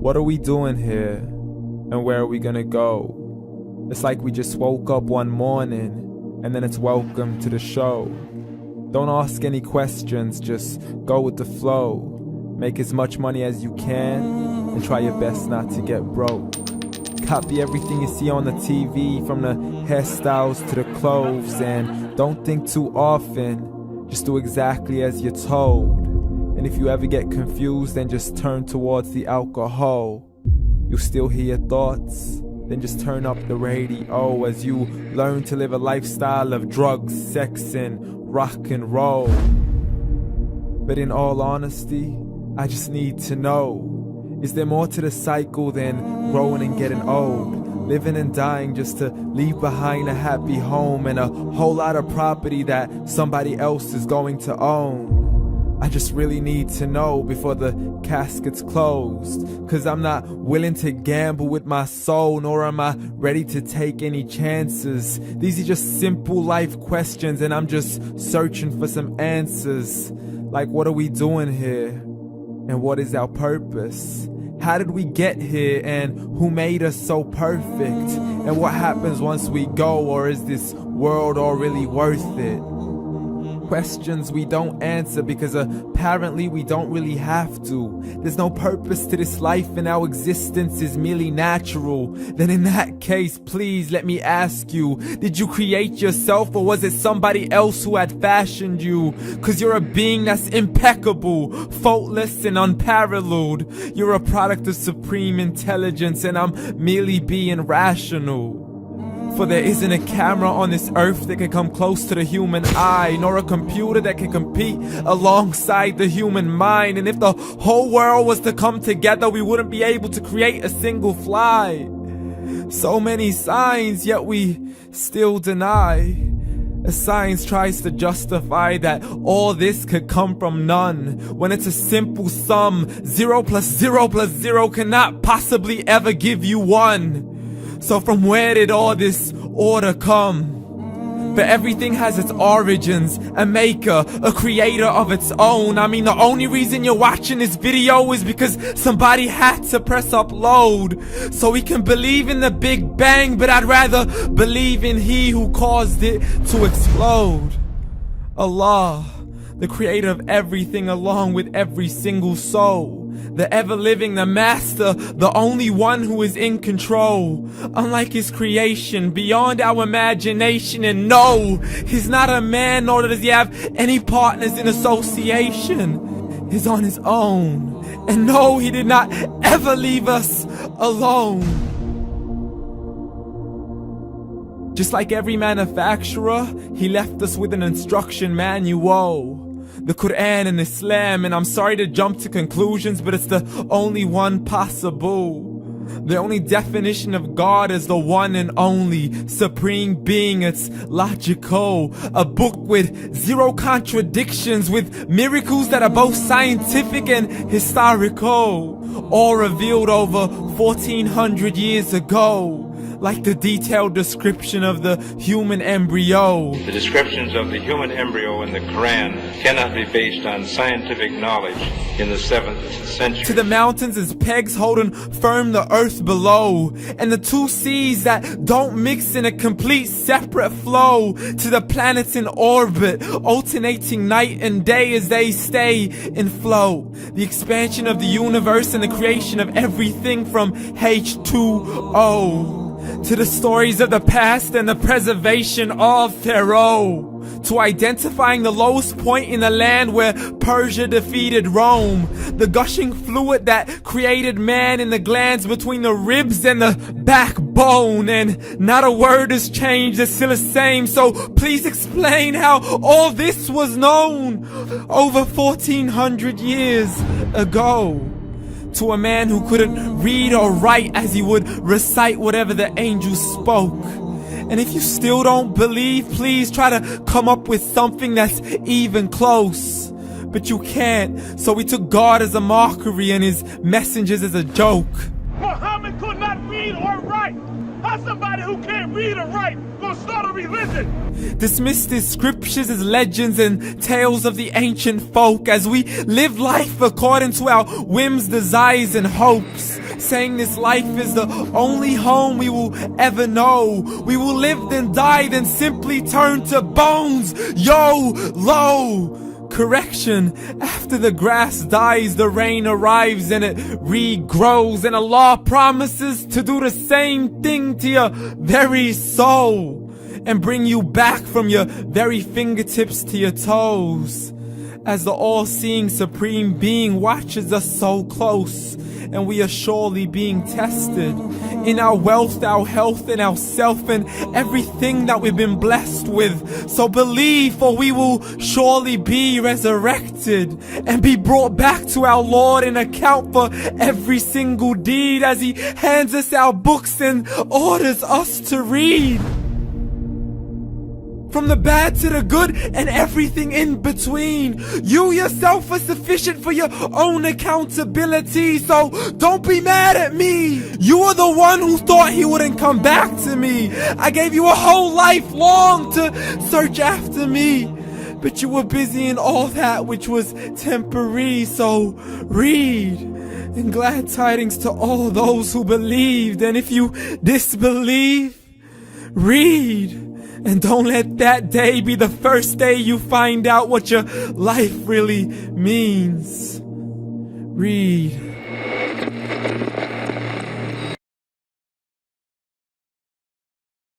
What are we doing here? And where are we gonna go? It's like we just woke up one morning, and then it's welcome to the show. Don't ask any questions, just go with the flow. Make as much money as you can, and try your best not to get broke. Copy everything you see on the TV, from the hairstyles to the clothes, and don't think too often, just do exactly as you're told. And if you ever get confused, then just turn towards the alcohol. You'll still hear your thoughts, then just turn up the radio as you learn to live a lifestyle of drugs, sex, and rock and roll. But in all honesty, I just need to know, is there more to the cycle than growing and getting old? Living and dying just to leave behind a happy home and a whole lot of property that somebody else is going to own. I just really need to know before the casket's closed, 'cause I'm not willing to gamble with my soul, nor am I ready to take any chances. These are just simple life questions, and I'm just searching for some answers. Like, what are we doing here? And what is our purpose? How did we get here, and who made us so perfect? And what happens once we go, or is this world all really worth it? Questions we don't answer because apparently we don't really have to. There's no purpose to this life and our existence is merely natural. Then in that case, please let me ask you, did you create yourself, or was it somebody else who had fashioned you? 'Cause you're a being that's impeccable, faultless and unparalleled. You're a product of supreme intelligence, and I'm merely being rational. For there isn't a camera on this earth that can come close to the human eye, nor a computer that can compete alongside the human mind. And if the whole world was to come together, we wouldn't be able to create a single fly. So many signs, yet we still deny. As science tries to justify that all this could come from none, when it's a simple sum. 0 plus 0 plus 0 cannot possibly ever give you 1. So from where did all this order come? But everything has its origins, a maker, a creator of its own. I mean, the only reason you're watching this video is because somebody had to press upload. So we can believe in the Big Bang, but I'd rather believe in He who caused it to explode. Allah, the creator of everything, along with every single soul. The ever-living, the master, the only one who is in control. Unlike his creation, beyond our imagination. And no, he's not a man, nor does he have any partners in association. He's on his own. And no, he did not ever leave us alone. Just like every manufacturer, he left us with an instruction manual. The Quran and Islam, and I'm sorry to jump to conclusions, but it's the only one possible. The only definition of God is the one and only supreme being. It's logical, a book with 0 contradictions, with miracles that are both scientific and historical, all revealed over 1400 years ago. Like the detailed description of the human embryo. The descriptions of the human embryo in the Quran cannot be based on scientific knowledge in the 7th century. To the mountains as pegs holding firm the earth below, and the 2 seas that don't mix in a complete separate flow. To the planets in orbit, alternating night and day as they stay in flow. The expansion of the universe and the creation of everything from H2O. To the stories of the past and the preservation of Pharaoh. To identifying the lowest point in the land where Persia defeated Rome. The gushing fluid that created man in the glands between the ribs and the backbone. And not a word has changed, it's still the same. So please explain how all this was known over 1400 years ago. To a man who couldn't read or write, as he would recite whatever the angels spoke. And if you still don't believe, please try to come up with something that's even close. But you can't, so we took God as a mockery and his messengers as a joke. Muhammad could not read or write. How's somebody who can't read or write gonna start a religion? Dismissed his scriptures as legends and tales of the ancient folk, as we live life according to our whims, desires, and hopes. saying this life is the only home we will ever know. We will live then die, then simply turn to bones. YOLO! Correction, after the grass dies, the rain arrives and it regrows, and Allah promises to do the same thing to your very soul and bring you back from your very fingertips to your toes, as the all-seeing supreme being watches us so close, and we are surely being tested in our wealth, our health, and our self, and everything that we've been blessed with. So believe, for we will surely be resurrected and be brought back to our Lord and account for every single deed, as He hands us our books and orders us to read. From the bad to the good and everything in between. You yourself are sufficient for your own accountability, so don't be mad at me. You are the one who thought He wouldn't come back to me. I gave you a whole life long to search after me, but you were busy in all that which was temporary. So read, and glad tidings to all those who believed. And if you disbelieve, read. And don't let that day be the first day you find out what your life really means. Read.